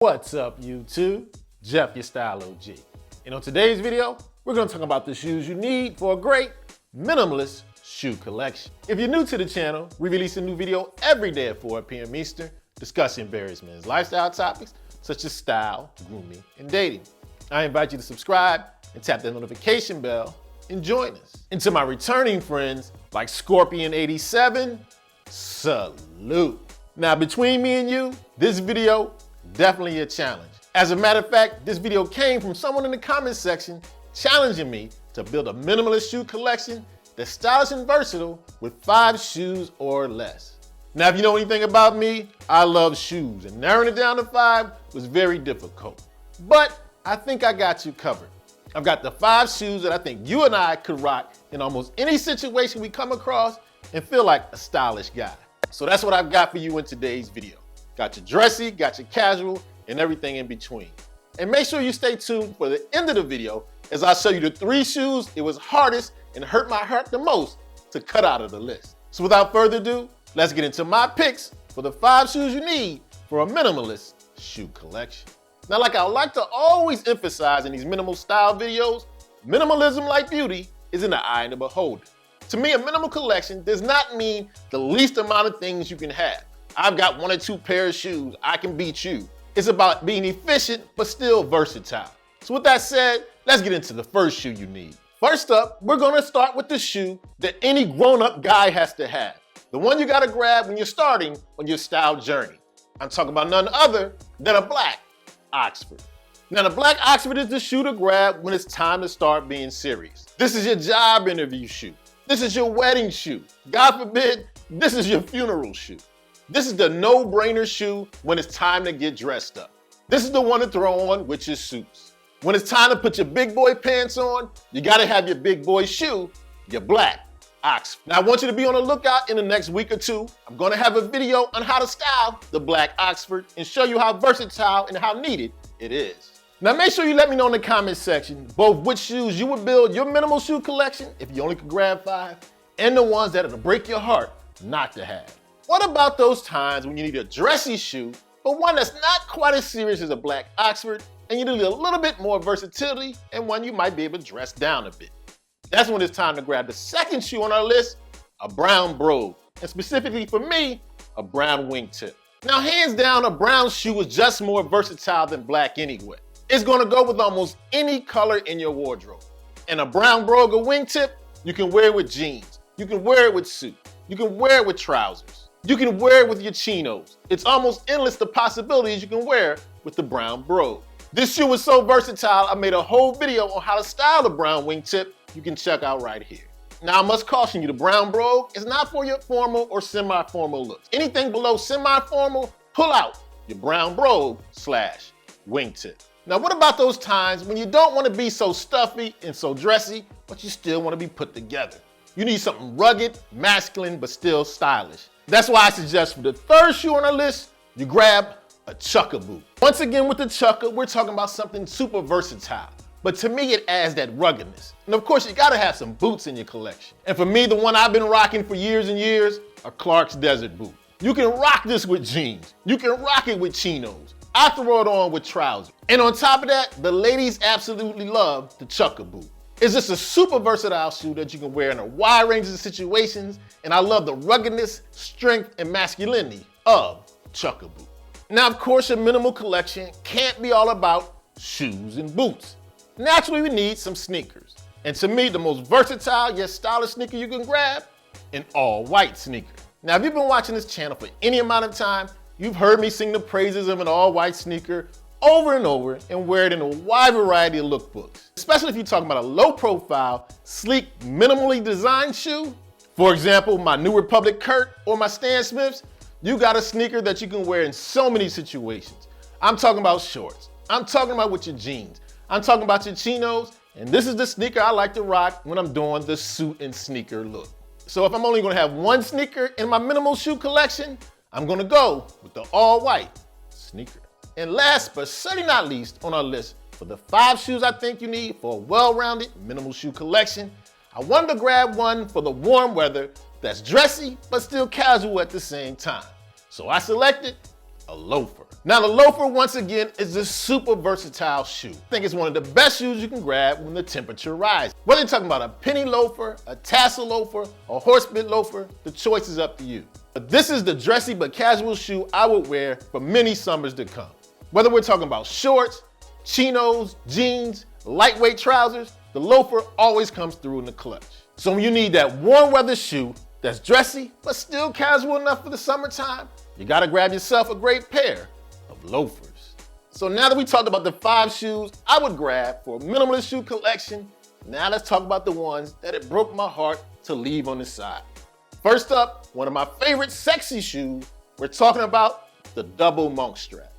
What's up, YouTube? Jeff, your Style O.G. And on today's video, we're gonna talk about the shoes you need for a great minimalist shoe collection. If you're new to the channel, we release a new video every day at 4 p.m. Eastern discussing various men's lifestyle topics such as style, grooming, and dating. I invite you to subscribe and tap that notification bell and join us. And to my returning friends like Scorpion87, salute. Now, between me and you, this video definitely a challenge. As a matter of fact, this video came from someone in the comments section challenging me to build a minimalist shoe collection that's stylish and versatile with 5 shoes or less. Now, if you know anything about me, I love shoes, and narrowing it down to 5 was very difficult. But I think I got you covered. I've got the 5 shoes that I think you and I could rock in almost any situation we come across and feel like a stylish guy. So that's what I've got for you in today's video. Got your dressy, got your casual, and everything in between. And make sure you stay tuned for the end of the video as I show you the 3 shoes it was hardest and hurt my heart the most to cut out of the list. So without further ado, let's get into my picks for the 5 shoes you need for a minimalist shoe collection. Now, like I like to always emphasize in these minimal style videos, minimalism, like beauty, is in the eye of the beholder. To me, a minimal collection does not mean the least amount of things you can have. I've got 1 or 2 pairs of shoes, I can beat you. It's about being efficient, but still versatile. So with that said, let's get into the first shoe you need. First up, we're gonna start with the shoe that any grown-up guy has to have. The one you gotta grab when you're starting on your style journey. I'm talking about none other than a black Oxford. Now, the black Oxford is the shoe to grab when it's time to start being serious. This is your job interview shoe. This is your wedding shoe. God forbid, this is your funeral shoe. This is the no-brainer shoe when it's time to get dressed up. This is the one to throw on with your suits. When it's time to put your big boy pants on, you gotta have your big boy shoe, your black Oxford. Now, I want you to be on the lookout in the next week or 2. I'm gonna have a video on how to style the black Oxford and show you how versatile and how needed it is. Now, make sure you let me know in the comments section both which shoes you would build your minimal shoe collection if you only could grab 5, and the ones that'll break your heart not to have. What about those times when you need a dressy shoe, but one that's not quite as serious as a black Oxford, and you need a little bit more versatility and one you might be able to dress down a bit? That's when it's time to grab the second shoe on our list, a brown brogue, and specifically for me, a brown wingtip. Now, hands down, a brown shoe is just more versatile than black anyway. It's gonna go with almost any color in your wardrobe. And a brown brogue or wingtip, you can wear it with jeans, you can wear it with suit, you can wear it with trousers. You can wear it with your chinos. It's almost endless the possibilities you can wear with the brown brogue. This shoe is so versatile, I made a whole video on how to style the brown wingtip you can check out right here. Now, I must caution you, the brown brogue is not for your formal or semi-formal looks. Anything below semi-formal, pull out your brown brogue / wingtip. Now, what about those times when you don't want to be so stuffy and so dressy, but you still want to be put together? You need something rugged, masculine, but still stylish. That's why I suggest for the third shoe on our list, you grab a Chukka Boot. Once again, with the Chukka, we're talking about something super versatile. But to me, it adds that ruggedness. And of course, you gotta have some boots in your collection. And for me, the one I've been rocking for years and years, a Clark's Desert Boot. You can rock this with jeans. You can rock it with chinos. I throw it on with trousers. And on top of that, the ladies absolutely love the Chukka Boot. It's just a super versatile shoe that you can wear in a wide range of situations, and I love the ruggedness, strength, and masculinity of Chukka Boot. Now, of course, your minimal collection can't be all about shoes and boots. Naturally, we need some sneakers. And to me, the most versatile yet stylish sneaker you can grab, an all-white sneaker. Now, if you've been watching this channel for any amount of time, you've heard me sing the praises of an all-white sneaker over and over and wear it in a wide variety of lookbooks. Especially if you're talking about a low profile, sleek, minimally designed shoe. For example, my New Republic Kurt or my Stan Smiths, you got a sneaker that you can wear in so many situations. I'm talking about shorts. I'm talking about with your jeans. I'm talking about your chinos. And this is the sneaker I like to rock when I'm doing the suit and sneaker look. So if I'm only gonna have one sneaker in my minimal shoe collection, I'm gonna go with the all-white sneaker. And last but certainly not least on our list for the 5 shoes I think you need for a well-rounded minimal shoe collection, I wanted to grab one for the warm weather that's dressy but still casual at the same time. So I selected a loafer. Now the loafer, once again, is a super versatile shoe. I think it's one of the best shoes you can grab when the temperature rises. Whether you're talking about a penny loafer, a tassel loafer, a horsebit loafer, the choice is up to you. But this is the dressy but casual shoe I would wear for many summers to come. Whether we're talking about shorts, chinos, jeans, lightweight trousers, the loafer always comes through in the clutch. So when you need that warm weather shoe that's dressy but still casual enough for the summertime, you gotta grab yourself a great pair of loafers. So now that we talked about the 5 shoes I would grab for a minimalist shoe collection, now let's talk about the ones that it broke my heart to leave on the side. First up, one of my favorite sexy shoes, we're talking about the double monk strap.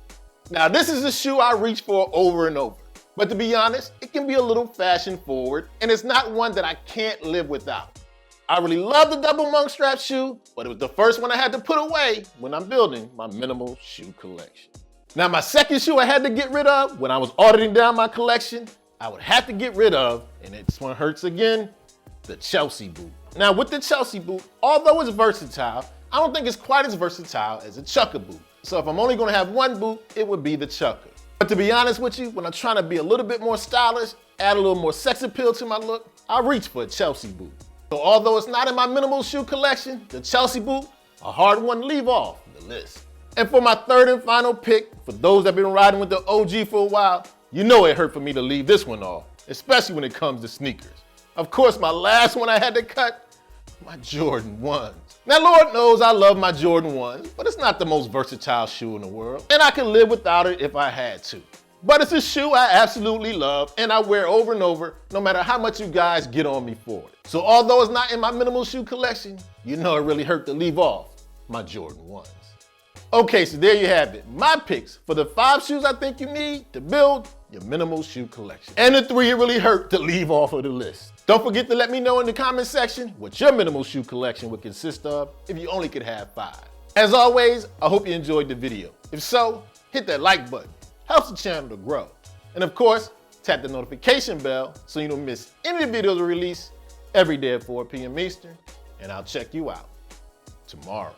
Now this is a shoe I reach for over and over, but to be honest, it can be a little fashion forward and it's not one that I can't live without. I really love the double monk strap shoe, but it was the first one I had to put away when I'm building my minimal shoe collection. Now my second shoe I had to get rid of when I was auditing down my collection, I would have to get rid of, and this one hurts again, the Chelsea boot. Now with the Chelsea boot, although it's versatile, I don't think it's quite as versatile as a Chukka boot. So if I'm only gonna have one boot, it would be the Chukka. But to be honest with you, when I'm trying to be a little bit more stylish, add a little more sex appeal to my look, I reach for a Chelsea boot. So although it's not in my minimal shoe collection, the Chelsea boot, a hard one to leave off the list. And for my third and final pick, for those that have been riding with the OG for a while, you know it hurt for me to leave this one off, especially when it comes to sneakers. Of course, my last one I had to cut, my Jordan 1s. Now, Lord knows I love my Jordan 1s, but it's not the most versatile shoe in the world, and I could live without it if I had to. But it's a shoe I absolutely love, and I wear over and over, no matter how much you guys get on me for it. So although it's not in my minimal shoe collection, you know it really hurt to leave off my Jordan 1s. Okay, so there you have it. My picks for the 5 shoes I think you need to build your minimal shoe collection. And the 3 it really hurt to leave off of the list. Don't forget to let me know in the comment section what your minimal shoe collection would consist of if you only could have 5. As always, I hope you enjoyed the video. If so, hit that like button. Helps the channel to grow. And of course, tap the notification bell so you don't miss any of the videos we release every day at 4 p.m. Eastern. And I'll check you out tomorrow.